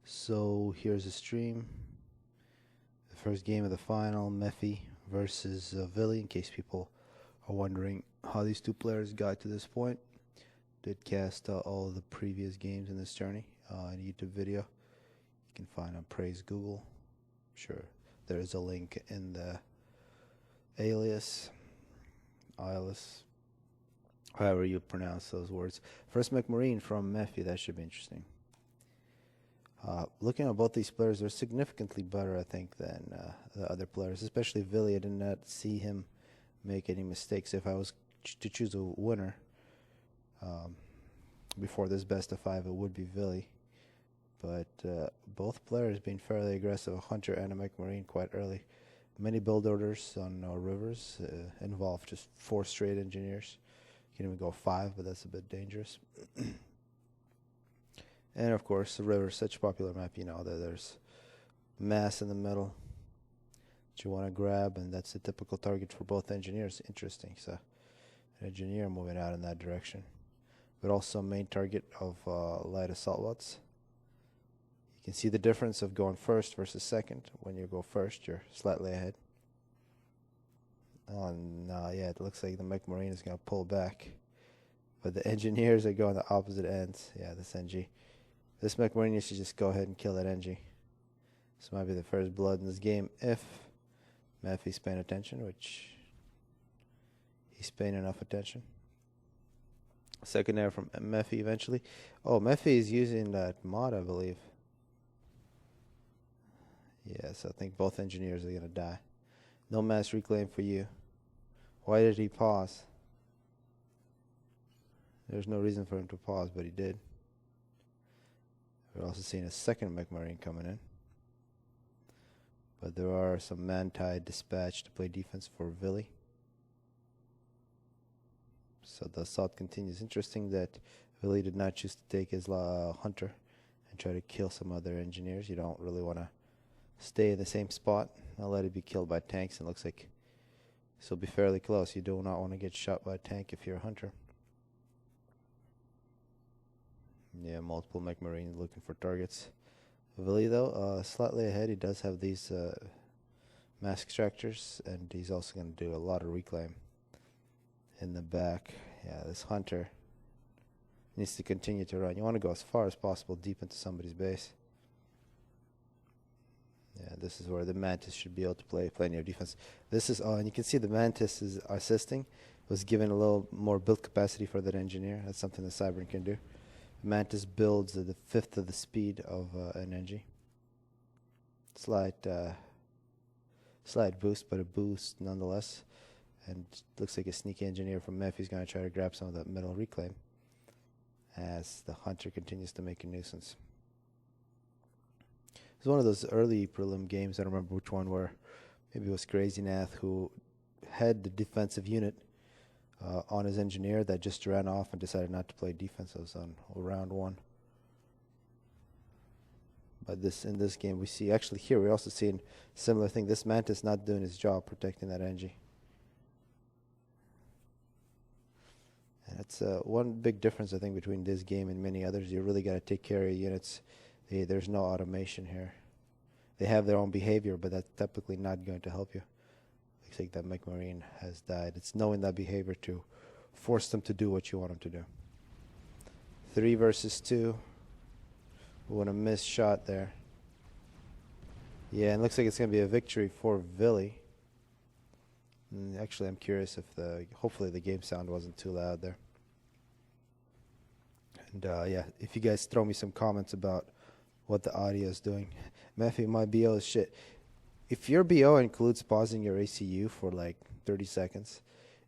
So here's a stream. The first game of the final, Mephi versus Vili, in case people are wondering how these two players got to this point. Did cast all of the previous games in this journey in a YouTube video. You can find on Praise Google. Sure, there is a link in the alias, however you pronounce those words. First McMarine from Mephi, that should be interesting. Looking at both these players, they're significantly better, I think, than the other players, especially Vili. I did not see him make any mistakes. If I was to choose a winner before this best of five, it would be Vili. But both players being fairly aggressive, a Hunter and a McMarine quite early. Many build orders on Rivers involve just 4 straight engineers. You can even go 5, but that's a bit dangerous. And of course, the river is such a popular map, you know, that there's mass in the middle that you want to grab, and that's a typical target for both engineers. Interesting. So, an engineer moving out in that direction, but also main target of light assault bots. You can see the difference of going first versus second. When you go first, you're slightly ahead. Oh, no, yeah, it looks like the McMarine is going to pull back, but the engineers are going the opposite ends. Yeah, this NG. This McMarine should just go ahead and kill that NG. This might be the first blood in this game if Mephi's paying attention, which he's paying enough attention. Second air from Mephi eventually. Oh, Mephi is using that mod, I believe. Yes, I think both engineers are going to die. No mass reclaim for you. Why did he pause? There's no reason for him to pause, but he did. We're also seeing a second McMarine coming in. But there are some man-tied dispatched to play defense for Vili. So the assault continues. Interesting that Vili did not choose to take his Hunter and try to kill some other engineers. You don't really want to stay in the same spot. I'll let it be killed by tanks. It looks like this will be fairly close. You do not want to get shot by a tank if you're a Hunter. Yeah, multiple McMarines looking for targets. Vili, though, slightly ahead. He does have these mass extractors, and he's also going to do a lot of reclaim in the back. Yeah, this Hunter needs to continue to run. You want to go as far as possible deep into somebody's base. Yeah, this is where the Mantis should be able to play plenty of defense. This is, and you can see the Mantis is assisting. Was given a little more build capacity for that engineer. That's something the Cybern can do. Mantis builds at the 5th of the speed of an NG. Slight boost, but a boost nonetheless. And looks like a sneaky engineer from Mephi's going to try to grab some of that middle reclaim as the Hunter continues to make a nuisance. It was one of those early prelim games, I don't remember which one, where maybe it was Crazy Nath who had the defensive unit on his engineer that just ran off and decided not to play defense. It was on round 1. But in this game we see, actually here we're also seeing similar thing. This Mantis not doing his job protecting that NG. And it's one big difference, I think, between this game and many others. You really got to take care of your units. There's no automation here. They have their own behavior, but that's typically not going to help you. Looks like that McMarine has died. It's knowing that behavior to force them to do what you want them to do. 3 versus 2. What a missed shot there. Yeah, and looks like it's going to be a victory for Vili. Actually, I'm curious if hopefully the game sound wasn't too loud there. And yeah, if you guys throw me some comments about what the audio is doing. Mephi, my BO is shit. If your BO includes pausing your ACU for like 30 seconds,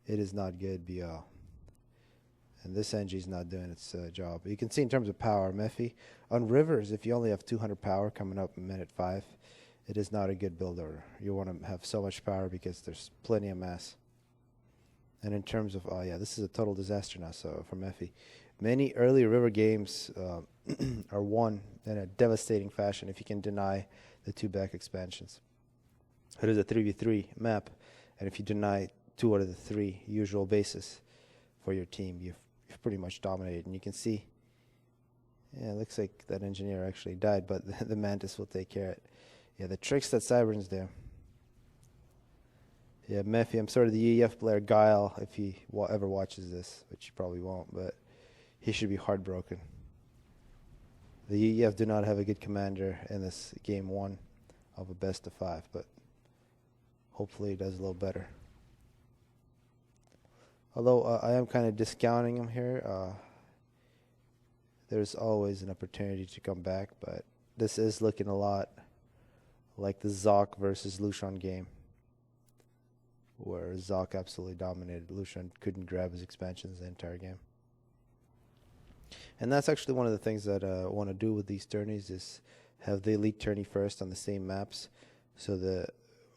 it is not good BO. And this NG is not doing its job. You can see in terms of power, Mephi, on Rivers, if you only have 200 power coming up in minute 5, it is not a good build order. You want to have so much power because there's plenty of mass. And in terms of, yeah, this is a total disaster now, so for Mephi. Many early River games are won in a devastating fashion if you can deny the 2 back expansions. It is a 3v3 map, and if you deny 2 out of the 3 usual bases for your team, you've pretty much dominated. And you can see Yeah, it looks like that engineer actually died, but the Mantis will take care of it. Yeah, the tricks that Cybern's there. Yeah, Mephi, I'm sort of the UEF player Guile, if he ever watches this, which he probably won't, but he should be heartbroken. The UEF do not have a good commander in this game 1 of a best of 5, but hopefully he does a little better. Although I am kind of discounting him here. There's always an opportunity to come back, but this is looking a lot like the Zoc versus Lucian game, where Zoc absolutely dominated. Lucian couldn't grab his expansions the entire game. And that's actually one of the things that I want to do with these tourneys is have the elite tourney first on the same maps so the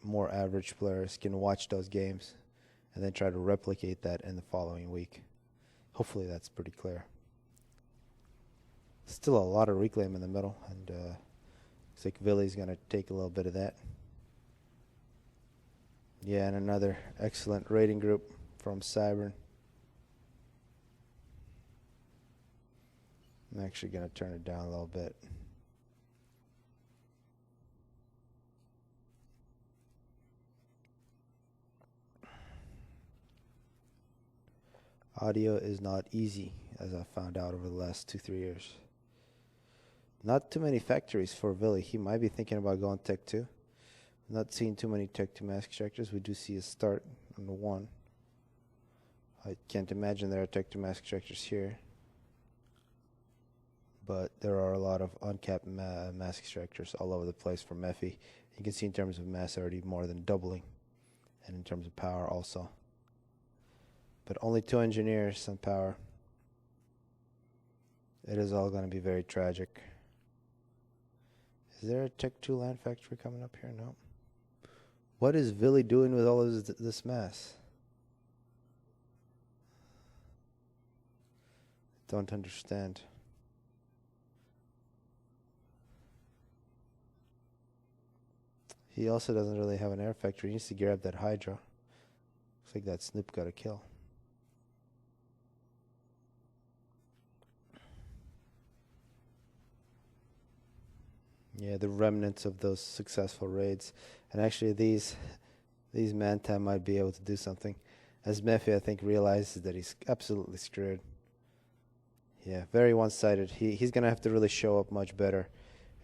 more average players can watch those games and then try to replicate that in the following week. Hopefully that's pretty clear. Still a lot of reclaim in the middle, and looks like Villy's going to take a little bit of that. Yeah, and another excellent rating group from Cybern. I'm actually going to turn it down a little bit. Audio is not easy, as I found out over the last 2-3 years. Not too many factories for Villy. He might be thinking about going Tech 2. Not seeing too many Tech 2 mask extractors. We do see a start on the 1. I can't imagine there are Tech 2 mask extractors here. But there are a lot of uncapped mask extractors all over the place for Mephi. You can see in terms of mass already more than doubling. And in terms of power also. But only 2 engineers on power. It is all going to be very tragic. Is there a Tech 2 land factory coming up here? No. What is Villy doing with all of this mass? Don't understand. He also doesn't really have an air factory. He needs to grab that Hydra. Looks like that Snoop got a kill. Yeah, the remnants of those successful raids. And actually these Mantam might be able to do something. As Mephi, I think, realizes that he's absolutely screwed. Yeah, very one-sided. He's going to have to really show up much better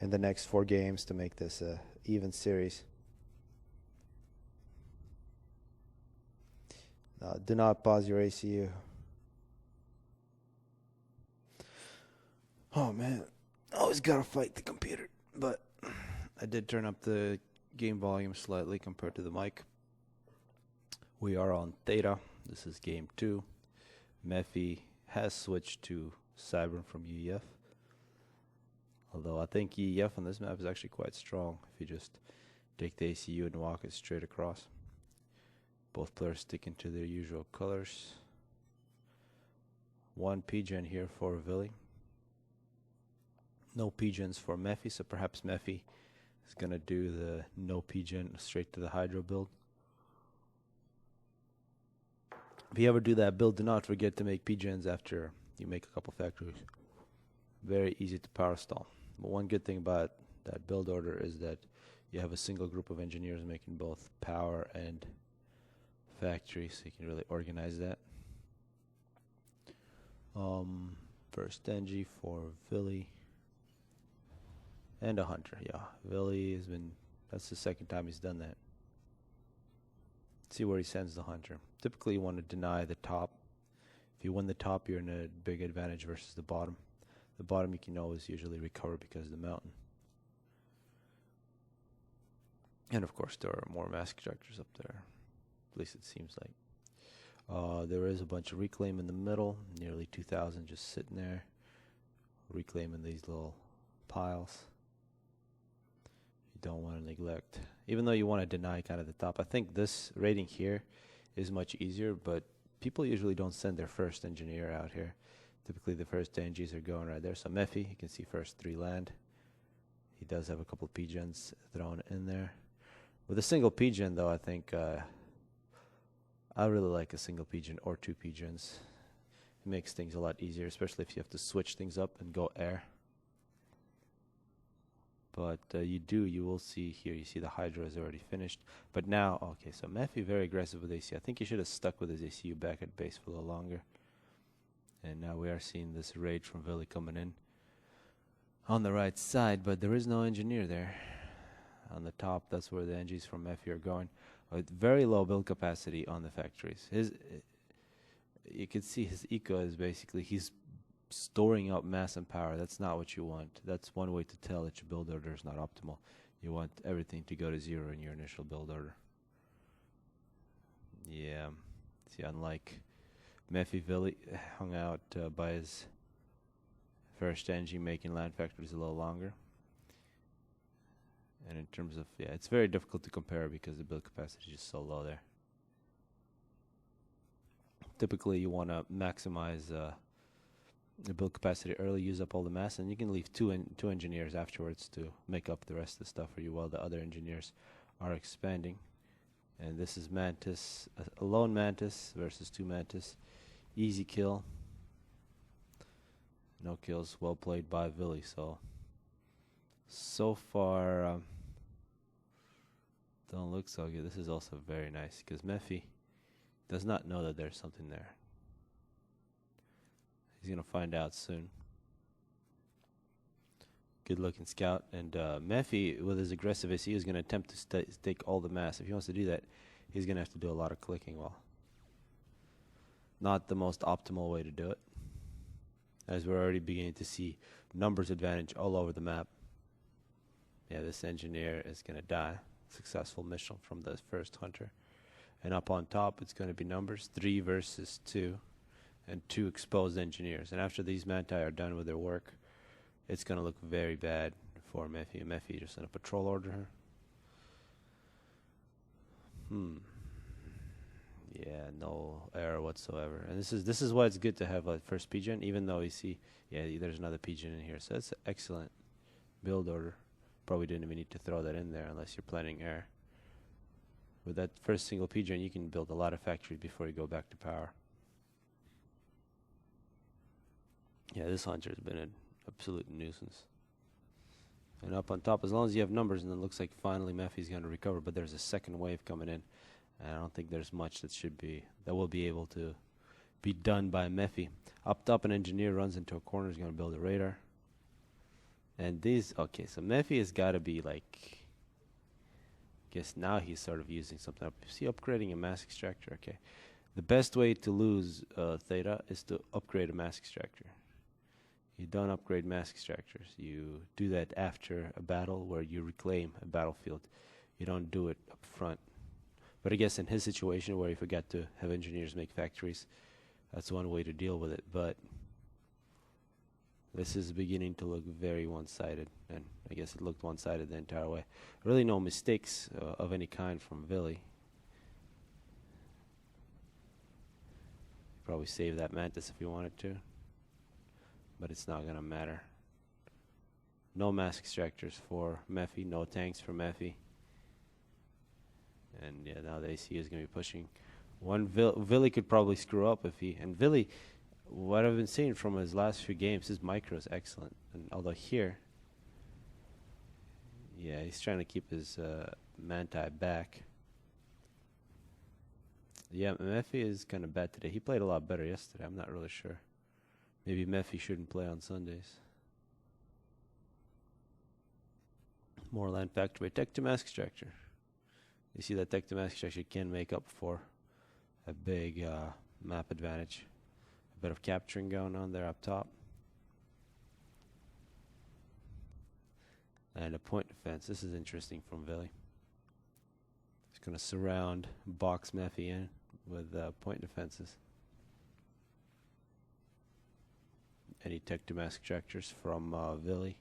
in the next 4 games to make this a even series. Do not pause your ACU. Oh, man. Always got to fight the computer. But I did turn up the game volume slightly compared to the mic. We are on Theta. This is game 2. Mephi has switched to Cybern from UEF. Although I think UEF on this map is actually quite strong if you just take the ACU and walk it straight across. Both players sticking to their usual colors. 1 PGen here for Villy. No PGens for Mephi, so perhaps Mephi is going to do the no PGen straight to the Hydro build. If you ever do that build, do not forget to make PGens after you make a couple factories. Very easy to power stall. But one good thing about that build order is that you have a single group of engineers making both power and factory, so you can really organize that. First Engie for Villy. And a Hunter, yeah. Villy has been, that's the second time he's done that. Let's see where he sends the Hunter. Typically you want to deny the top. If you win the top, you're in a big advantage versus the bottom. The bottom you can always usually recover because of the mountain. And of course there are more mask extractors up there. At least it seems like. There is a bunch of reclaim in the middle. Nearly 2,000 just sitting there. Reclaim in these little piles. You don't want to neglect. Even though you want to deny kind of the top. I think this rating here is much easier, but people usually don't send their first engineer out here. Typically the first NGs are going right there. So Mephi, you can see first 3 land. He does have a couple of PGens thrown in there. With a single PGen though, I think I really like a single PGen or 2 PGens. It makes things a lot easier, especially if you have to switch things up and go air. But you will see here, you see the Hydra is already finished. But now, okay, so Mephi very aggressive with AC. I think he should have stuck with his ACU back at base for a little longer. And now we are seeing this rage from Vili coming in on the right side, but there is no engineer there. On the top, that's where the NGs from Mephi are going. With very low build capacity on the factories. You can see his eco is basically, he's storing up mass and power. That's not what you want. That's one way to tell that your build order is not optimal. You want everything to go to zero in your initial build order. Yeah. See, unlike Mephi, Vili hung out by his first engine, making land factories a little longer. And in terms of, yeah, it's very difficult to compare because the build capacity is so low there. Typically, you want to maximize the build capacity early, use up all the mass, and you can leave two engineers afterwards to make up the rest of the stuff for you while the other engineers are expanding. And this is Mantis, a lone Mantis versus two Mantis. Easy kill. No kills, well played by Vili. So far, don't look so good. This is also very nice because Mephi does not know that there's something there. He's going to find out soon. Good looking scout. And Mephi, with his aggressive AC, is going to attempt to take all the mass. If he wants to do that, he's going to have to do a lot of clicking. Well, not the most optimal way to do it, as we're already beginning to see numbers advantage all over the map. Yeah, this engineer is going to die. Successful mission from the first hunter. And up on top, it's going to be numbers 3 versus 2. And 2 exposed engineers. And after these Manti are done with their work, it's going to look very bad for Mephi. Mephi just in a patrol order here. Yeah, no error whatsoever. And this is why it's good to have a first PGen, even though you see, yeah, there's another PGen in here. So it's an excellent build order. Probably didn't even need to throw that in there unless you're planning air. With that first single PGen, you can build a lot of factories before you go back to power. Yeah, this hunter has been an absolute nuisance. And up on top, as long as you have numbers, and it looks like finally Mephi's going to recover, but there's a second wave coming in. And I don't think there's much that will be able to be done by Mephi. Up top, an engineer runs into a corner, is going to build a radar. And okay, so Mephi has got to be like, I guess now he's sort of using something up. Is he upgrading a mass extractor? Okay. The best way to lose Theta is to upgrade a mass extractor. You don't upgrade mass extractors. You do that after a battle where you reclaim a battlefield. You don't do it up front. But I guess in his situation where he forgot to have engineers make factories, that's one way to deal with it. But this is beginning to look very one-sided, and I guess it looked one-sided the entire way. Really no mistakes of any kind from Vili. Probably save that Mantis if he wanted to, but it's not going to matter. No mass extractors for Mephi, no tanks for Mephi. And yeah, now the AC is going to be pushing. Vili could probably screw up if he... And Vili, what I've been seeing from his last few games, his micro is excellent. And although here, yeah, he's trying to keep his Manti back. Yeah, Mephi is kind of bad today. He played a lot better yesterday. I'm not really sure. Maybe Mephi shouldn't play on Sundays. More land factory. Tech to mass extractor. You see that tech to mass extractor can make up for a big map advantage. A bit of capturing going on there up top. And a point defense. This is interesting from Vili. He's going to surround, box Mephi in with point defenses. Any tech to mass extractors from Vili.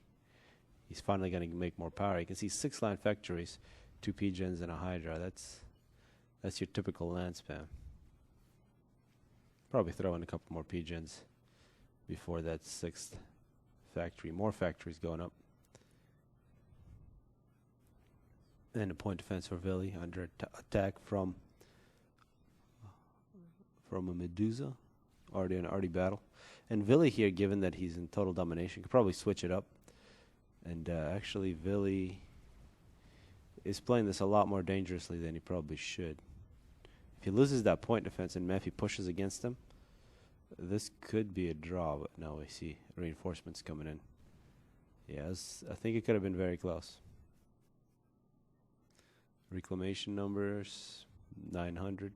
He's finally going to make more power. You can see 6 land factories, 2 PGens and a Hydra. That's your typical land spam. Probably throw in a couple more PGens before that 6th factory. More factories going up. And a point defense for Vili under attack from a Medusa. Already battle. And Vili here, given that he's in total domination, could probably switch it up. And actually, Vili is playing this a lot more dangerously than he probably should. If he loses that point defense and Mephi pushes against him, this could be a draw. But now we see reinforcements coming in. Yes, I think it could have been very close. Reclamation numbers, 900.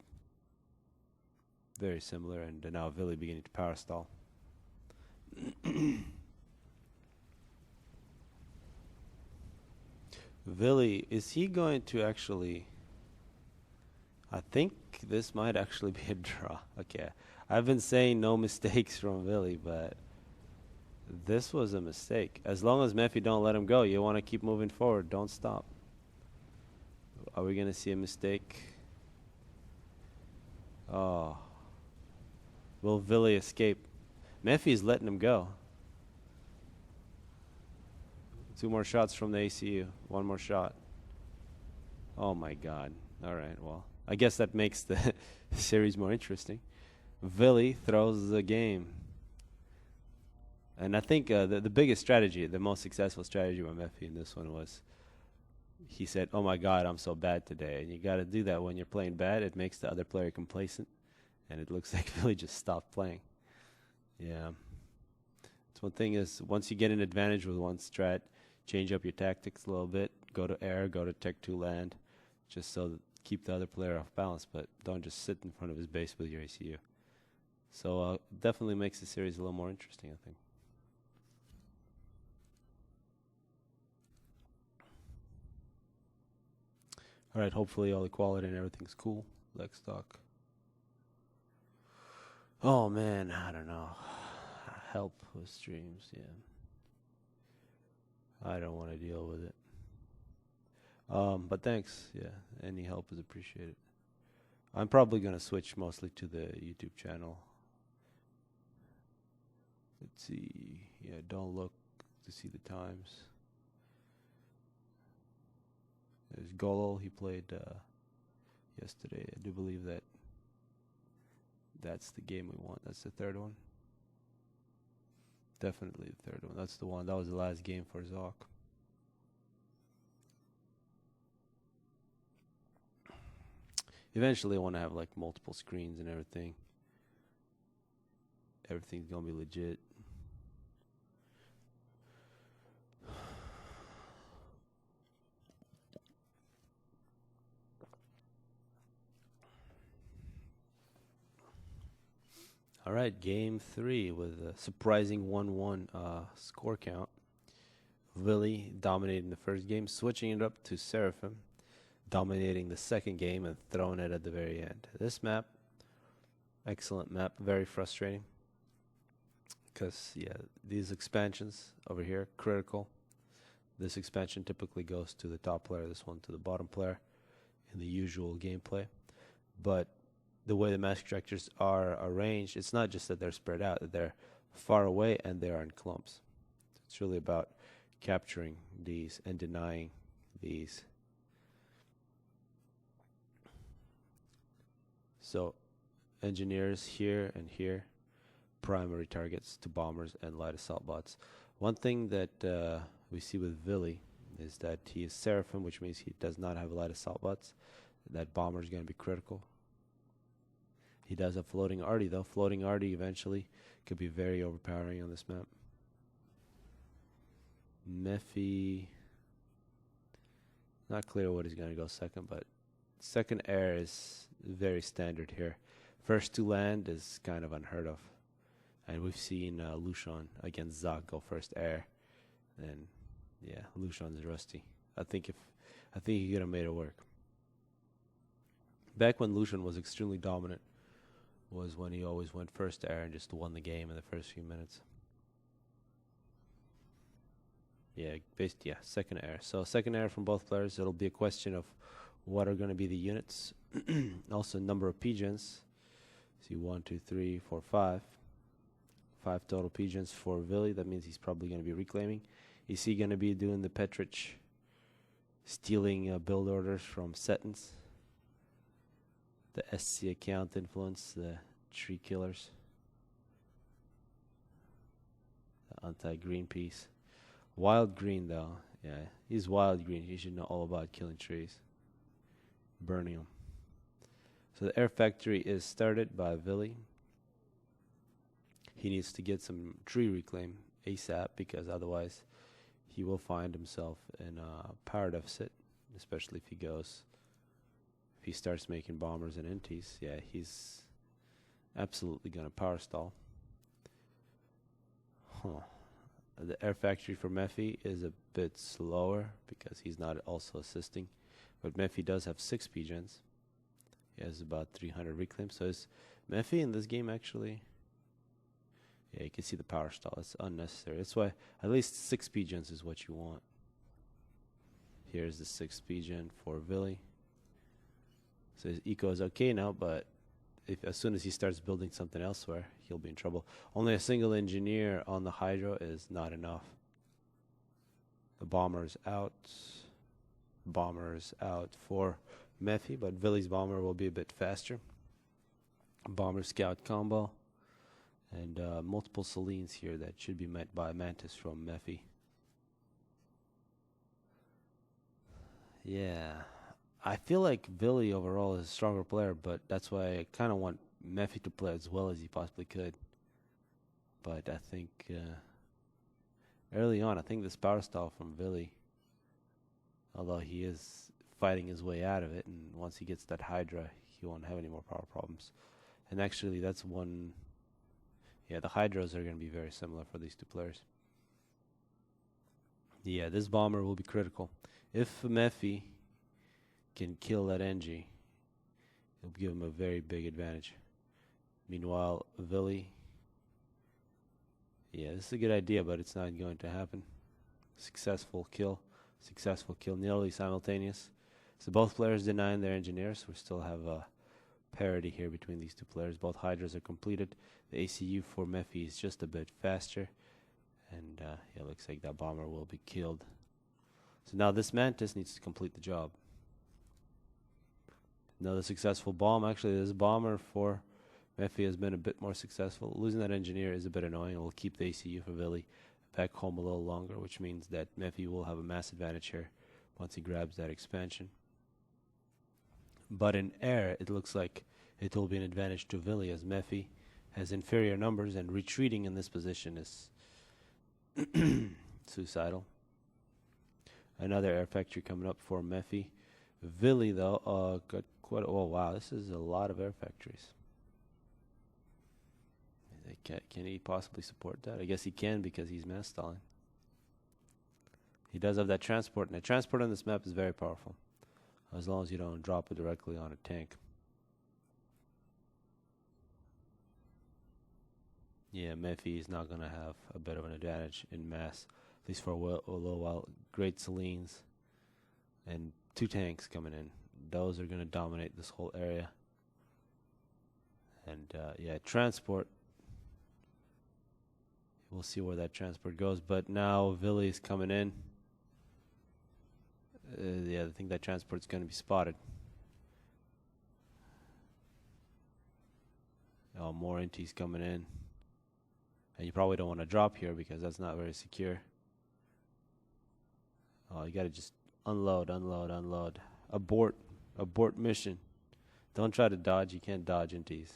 Very similar, and now Vili beginning to power stall. Vili, is he going to actually... I think this might actually be a draw. Okay, I've been saying no mistakes from Vili, but this was a mistake. As long as Mephi don't let him go, you want to keep moving forward. Don't stop. Are we going to see a mistake? Oh. Will Vili escape? Mephi's letting him go. 2 more shots from the ACU. 1 more shot. Oh my god. Alright, well, I guess that makes the series more interesting. Vili throws the game. And I think the biggest strategy, the most successful strategy by Mephi in this one was he said, oh my god, I'm so bad today. And you got to do that when you're playing bad. It makes the other player complacent. And it looks like Vili just stopped playing. Yeah. It's one thing is, once you get an advantage with one strat, change up your tactics a little bit. Go to air, go to tech 2 land. Just so that keep the other player off balance. But don't just sit in front of his base with your ACU. So definitely makes the series a little more interesting, I think. Alright, hopefully all the quality and everything's cool. Leg stock. Oh man, I don't know. Help with streams, yeah. I don't want to deal with it. But thanks, yeah. Any help is appreciated. I'm probably going to switch mostly to the YouTube channel. Let's see. Yeah, don't look to see the times. There's Golol, he played yesterday. I do believe that that's the game we want. That's the third one. Definitely the third one. That's the one. That was the last game for Zoc. Eventually I want to have like multiple screens and everything. Everything's going to be legit. All right, game 3 with a surprising 1-1 score count. Vili dominating the first game, switching it up to Seraphim, dominating the second game and throwing it at the very end. This map, excellent map, very frustrating. Because, yeah, these expansions over here, critical. This expansion typically goes to the top player, this one to the bottom player in the usual gameplay. But the way the mask structures are arranged, it's not just that they're spread out, that they're far away and they are in clumps. It's really about capturing these and denying these. So engineers here and here, primary targets to bombers and light assault bots. One thing that we see with Vili is that he is Seraphim, which means he does not have light assault bots. That bomber is going to be critical. He does have floating arty though. Floating arty eventually could be very overpowering on this map. Mephi, not clear what he's going to go second, but second air is very standard here. First to land is kind of unheard of. And we've seen Lucian against Zoc go first air. And yeah, Lucian's rusty. I think he could have made it work. Back when Lucian was extremely dominant was when he always went first air and just won the game in the first few minutes. Yeah, second air. So second air from both players. It'll be a question of what are going to be the units. Also number of pigeons. See 1, 2, 3, 4, 5. 5 total pigeons for Vili. That means he's probably going to be reclaiming. Is he going to be doing the Petrich, stealing build orders from Setons? The SC account influence, the tree killers, the anti-Greenpeace. Wild green, though. Yeah, he's wild green. He should know all about killing trees, burning them. So the air factory is started by Vili. He needs to get some tree reclaim ASAP because otherwise he will find himself in a power deficit, especially if he starts making bombers and NTs. Yeah, he's absolutely going to power stall. Huh. The air factory for Mephi is a bit slower because he's not also assisting. But Mephi does have 6 PGens. He has about 300 reclaims. So is Mephi in this game actually? Yeah, you can see the power stall. It's unnecessary. That's why at least 6 PGens is what you want. Here's the 6 PGen for Vili. So his eco is okay now, but as soon as he starts building something elsewhere, he'll be in trouble. Only a single engineer on the Hydra is not enough. The bomber's out. Bomber's out for Mephi, but Vili's bomber will be a bit faster. Bomber scout combo. And multiple Selines here that should be met by Mantis from Mephi. Yeah. I feel like Vili overall is a stronger player, but that's why I kind of want Mephi to play as well as he possibly could. But I think early on, I think this power stall from Vili, although he is fighting his way out of it, and once he gets that Hydra, he won't have any more power problems. And actually, that's one. Yeah, the Hydras are going to be very similar for these two players. Yeah, this bomber will be critical. If Mephi can kill that NG, it'll give him a very big advantage. Meanwhile, Vili, yeah, this is a good idea, but it's not going to happen. Successful kill, nearly simultaneous. So both players denying their engineers. We still have a parity here between these two players. Both Hydras are completed. The ACU for Mephi is just a bit faster. And yeah, looks like that bomber will be killed. So now this Mantis needs to complete the job. Another successful bomb. Actually, this bomber for Mephi has been a bit more successful. Losing that engineer is a bit annoying. It will keep the ACU for Vili back home a little longer, which means that Mephi will have a mass advantage here once he grabs that expansion. But in air, it looks like it will be an advantage to Vili as Mephi has inferior numbers, and retreating in this position is suicidal. Another air factory coming up for Mephi. Vili, though, got quite. Oh wow, this is a lot of air factories. Can he possibly support that? I guess he can because he's mass stalling. He does have that transport, and the transport on this map is very powerful, as long as you don't drop it directly on a tank. Yeah, Mephi is not going to have a bit of an advantage in mass, at least for a little while. Great Selines and 2 tanks coming in. Those are going to dominate this whole area. And yeah, transport. We'll see where that transport goes. But now Vili is coming in. Yeah, I think that transport's going to be spotted. Oh, more NTs coming in. And you probably don't want to drop here because that's not very secure. Oh, you got to just unload. Abort mission. Don't try to dodge. You can't dodge NTs.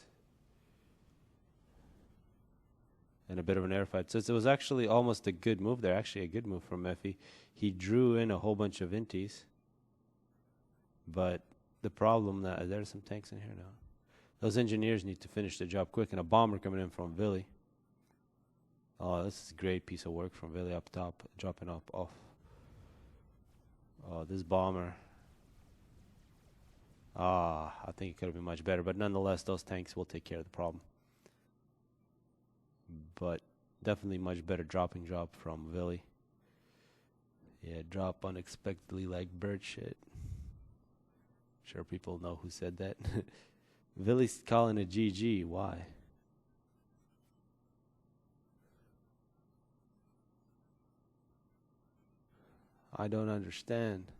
And a bit of an air fight. So it was actually almost a good move there. Actually, a good move from Mephi. He drew in a whole bunch of NTs. But the problem that there's some tanks in here now. Those engineers need to finish the job quick. And a bomber coming in from Vili. Oh, this is a great piece of work from Vili up top, dropping off. Oh, this bomber. I think it could have been much better. But nonetheless, those tanks will take care of the problem. But definitely much better dropping job from Vili. Yeah, drop unexpectedly like bird shit. Sure people know who said that. Vili's calling it GG. Why? I don't understand.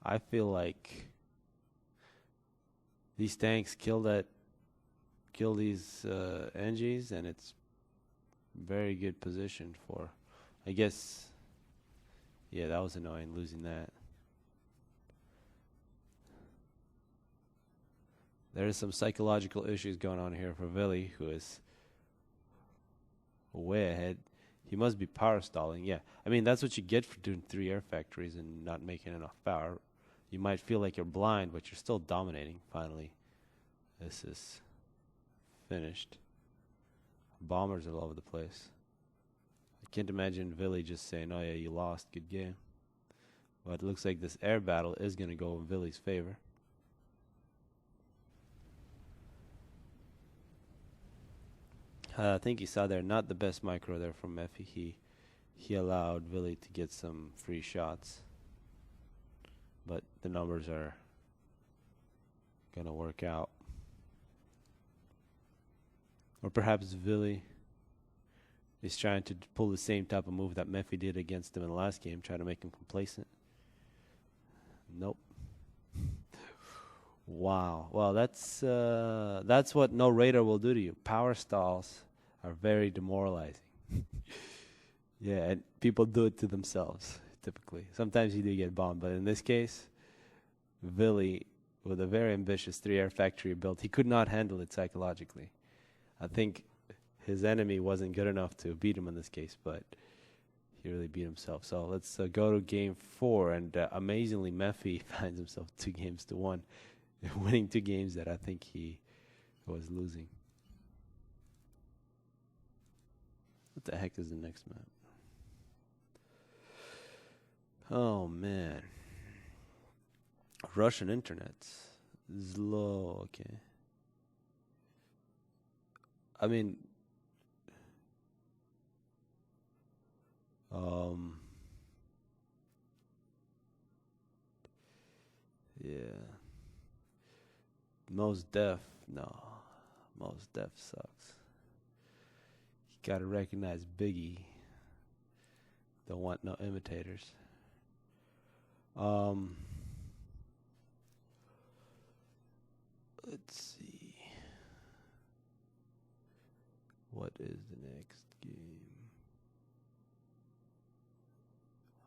I feel like these tanks kill these NGs, and it's Very good position for, I guess. Yeah, that was annoying losing that. There is some psychological issues going on here for Vili, who is way ahead. He must be power stalling. Yeah, I mean, that's what you get for doing 3 air factories and not making enough power. You might feel like you're blind, but you're still dominating. Finally, this is finished. Bombers all over the place. I can't imagine Vili just saying, oh yeah, you lost, good game. But it looks like this air battle is going to go in Vili's favor. I think you saw there, not the best micro there from Mephi. He allowed Vili to get some free shots. But the numbers are going to work out. Or perhaps Vili is trying to pull the same type of move that Mephi did against him in the last game, trying to make him complacent. Nope. Wow. Well, that's what no radar will do to you. Power stalls are very demoralizing. Yeah, and people do it to themselves, typically. Sometimes you do get bombed, but in this case, Vili, with a very ambitious 3-air factory build, he could not handle it psychologically. I think his enemy wasn't good enough to beat him in this case, but he really beat himself. So let's go to game 4, and amazingly, Mephi finds himself 2-1, winning 2 games that I think he was losing. What the heck is the next map? Oh, man. Russian internet. Zlo, okay. I mean, yeah. Most Def, no. Most Def sucks. You gotta recognize Biggie. Don't want no imitators. Let's see. What is the next game?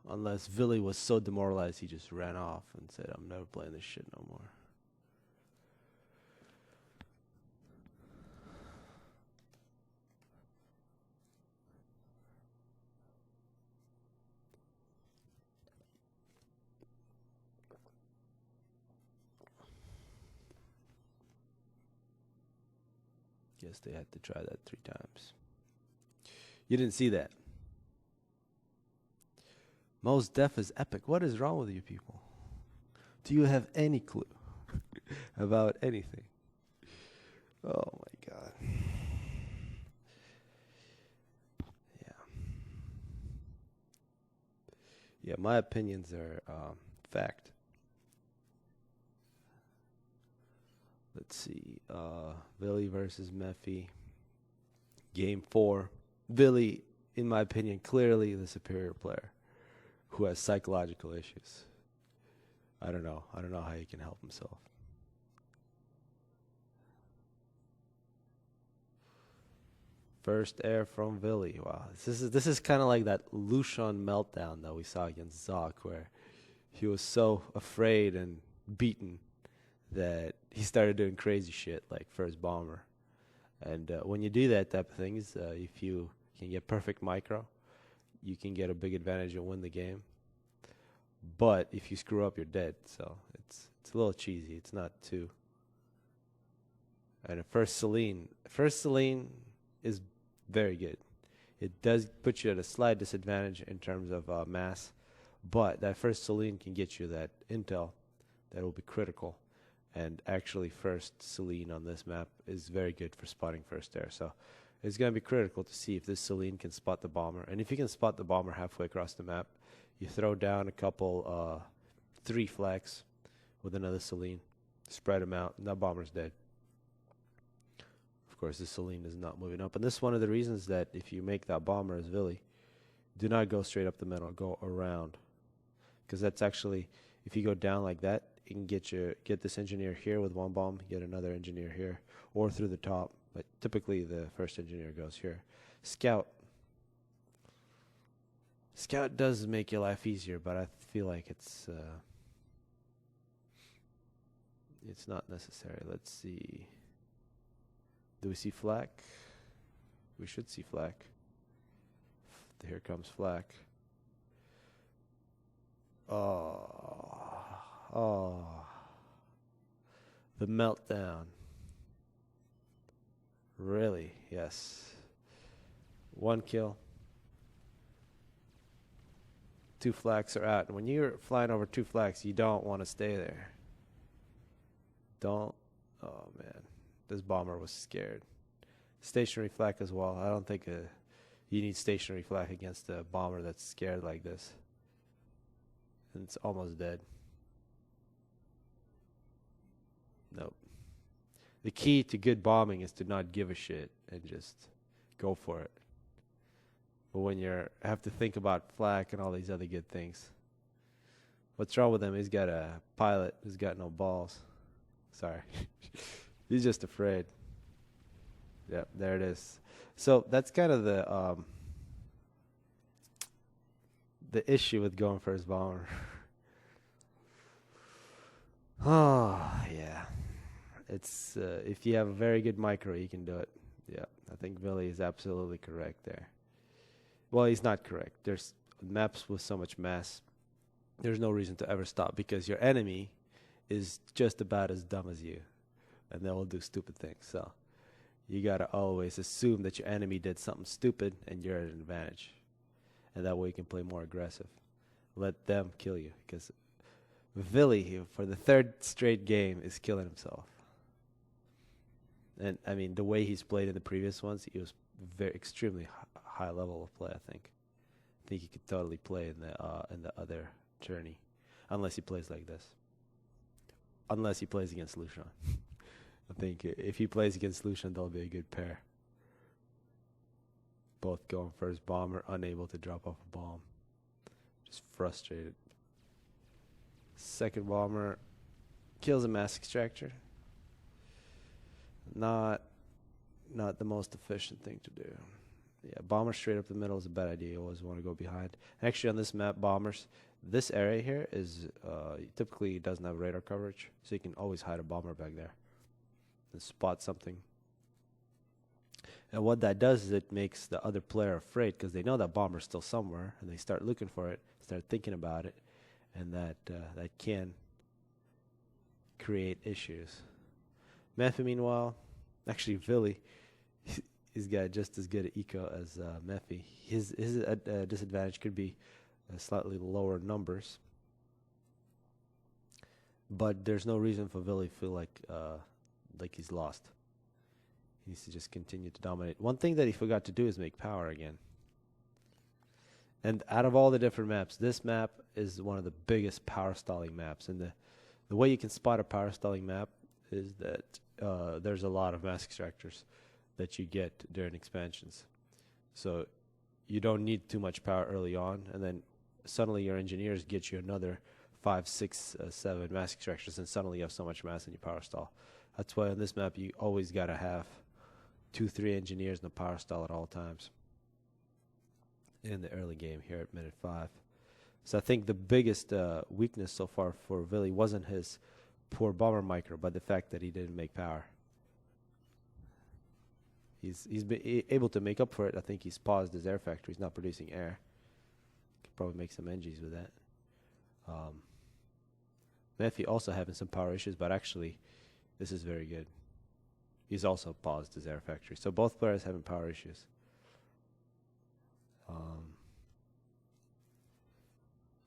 Unless Vili was so demoralized he just ran off and said, I'm never playing this shit no more. Guess they had to try that 3 times. You didn't see that. Most Def is epic. What is wrong with you people? Do you have any clue about anything? Oh my God. Yeah. Yeah, my opinions are fact. Let's see. Vili versus Mephi. Game 4. Vili, in my opinion, clearly the superior player who has psychological issues. I don't know how he can help himself. First air from Vili. Wow. This is kind of like that Lucian meltdown that we saw against Zoc, where he was so afraid and beaten that he started doing crazy shit like first bomber. And when you do that type of things, if you can get perfect micro, you can get a big advantage and win the game. But if you screw up, you're dead. So it's a little cheesy. It's not too. And first Celine is very good. It does put you at a slight disadvantage in terms of mass, but that first Celine can get you that intel that will be critical. And actually, first Celine on this map is very good for spotting first air. So it's going to be critical to see if this Celine can spot the bomber. And if you can spot the bomber halfway across the map, you throw down a couple 3 flags with another Celine, spread them out, and that bomber's dead. Of course, this Celine is not moving up. And this is one of the reasons that if you make that bomber as Vili, do not go straight up the middle, go around. Because that's actually, if you go down like that, you can get this engineer here with 1 bomb, get another engineer here, or through the top. But typically the first engineer goes here. Scout Scout does make your life easier, but I feel like it's not necessary. Let's see. Do we see flak? We should see flak. Here comes flak. Oh. The meltdown. Really? Yes. 1 kill. 2 flaks are out. And when you're flying over 2 flaks, you don't want to stay there. Don't. Oh, man. This bomber was scared. Stationary flak as well. I don't think you need stationary flak against a bomber that's scared like this. And it's almost dead. Nope. The key to good bombing is to not give a shit and just go for it. But when you have to think about flak and all these other good things, what's wrong with him? He's got a pilot who's got no balls. Sorry. He's just afraid. Yep, there it is. So that's kind of the issue with going for his bomber. Oh, yeah. It's if you have a very good micro, you can do it. Yeah, I think Billy is absolutely correct there. Well, he's not correct. There's maps with so much mass. There's no reason to ever stop because your enemy is just about as dumb as you, and they will do stupid things. So you gotta always assume that your enemy did something stupid and you're at an advantage, and that way you can play more aggressive. Let them kill you because Billy, for the 3rd straight game, is killing himself. And I mean, the way he's played in the previous ones, he was extremely high level of play. I think he could totally play in the other journey, unless he plays like this. Unless he plays against Lucian. I think if he plays against Lucian, they'll be a good pair. Both going for his bomber, unable to drop off a bomb. Just frustrated. 2nd bomber kills a mass extractor. Not the most efficient thing to do. Yeah, bomber straight up the middle is a bad idea. You always want to go behind. Actually, on this map, bombers, this area here is typically doesn't have radar coverage, so you can always hide a bomber back there and spot something. And what that does is it makes the other player afraid because they know that bomber's still somewhere, and they start looking for it, start thinking about it, and that can create issues. Mephi, meanwhile, actually, Billy, he's got just as good an eco as Mephi. His disadvantage could be slightly lower numbers, but there's no reason for Billy to feel like he's lost. He needs to just continue to dominate. One thing that he forgot to do is make power again. And out of all the different maps, this map is one of the biggest power stalling maps. And the way you can spot a power stalling map is that there's a lot of mass extractors that you get during expansions. So you don't need too much power early on, and then suddenly your engineers get you another 5, 6, 7 mass extractors, and suddenly you have so much mass in your power stall. That's why on this map you always gotta have 2, 3 engineers in the power stall at all times in the early game here at minute 5. So I think the biggest weakness so far for Billy wasn't his poor bomber micro, but the fact that he didn't make power. He's been able to make up for it. I think he's paused his air factory. He's not producing air. Could probably make some NGs with that. Mephi also having some power issues, but actually this is very good. He's also paused his air factory. So both players having power issues.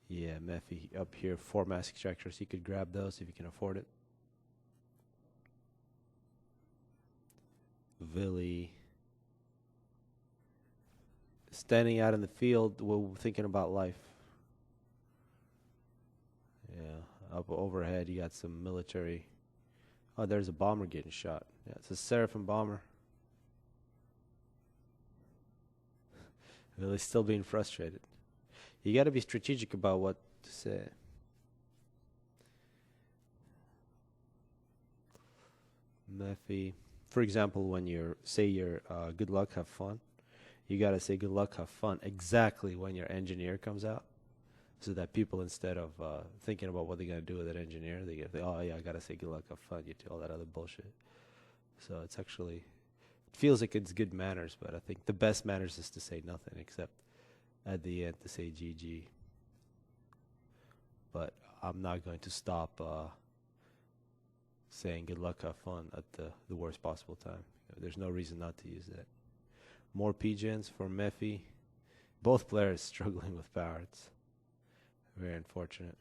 Yeah, Mephi up here, 4 mass extractors. He could grab those if he can afford it. Billy standing out in the field, thinking about life. Yeah, up overhead, you got some military. Oh, there's a bomber getting shot. Yeah, it's a Seraphim bomber. Billy's still being frustrated. You got to be strategic about what to say. Mephi, for example, when you're good luck, have fun, you got to say good luck, have fun exactly when your engineer comes out. So that people, instead of thinking about what they're going to do with that engineer, they get, oh, yeah, I got to say good luck, have fun, you do all that other bullshit. So it's actually, it feels like it's good manners, but I think the best manners is to say nothing except at the end to say GG. But I'm not going to stop saying good luck, have fun at the worst possible time. There's no reason not to use that. More PGens for Mephi. Both players struggling with power. It's very unfortunate.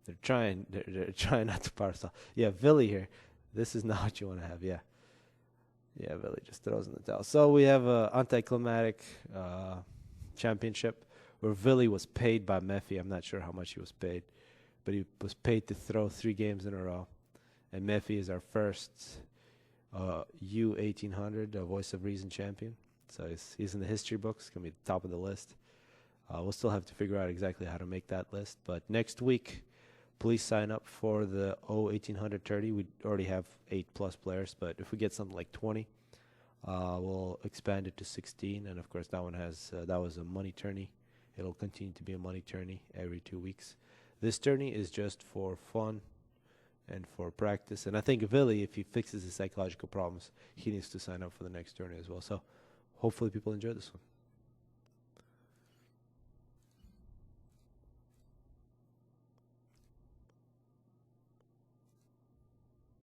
They're trying not to power stall. Yeah, Villy here. This is not what you want to have. Yeah, Villy just throws in the towel. So we have a anticlimactic championship where Villy was paid by Mephi. I'm not sure how much he was paid, but he was paid to throw 3 games in a row. And Mephi is our first U1800 Voice of Reason champion. So he's in the history books. Going to be the top of the list. We'll still have to figure out exactly how to make that list. But next week, please sign up for the U1800 30. We already have 8+ players, but if we get something like 20, we'll expand it to 16. And of course, that one has that was a money tourney. It'll continue to be a money tourney every 2 weeks. This tourney is just for fun and for practice. And I think Villy, if he fixes his psychological problems, he needs to sign up for the next tourney as well. So hopefully people enjoy this one.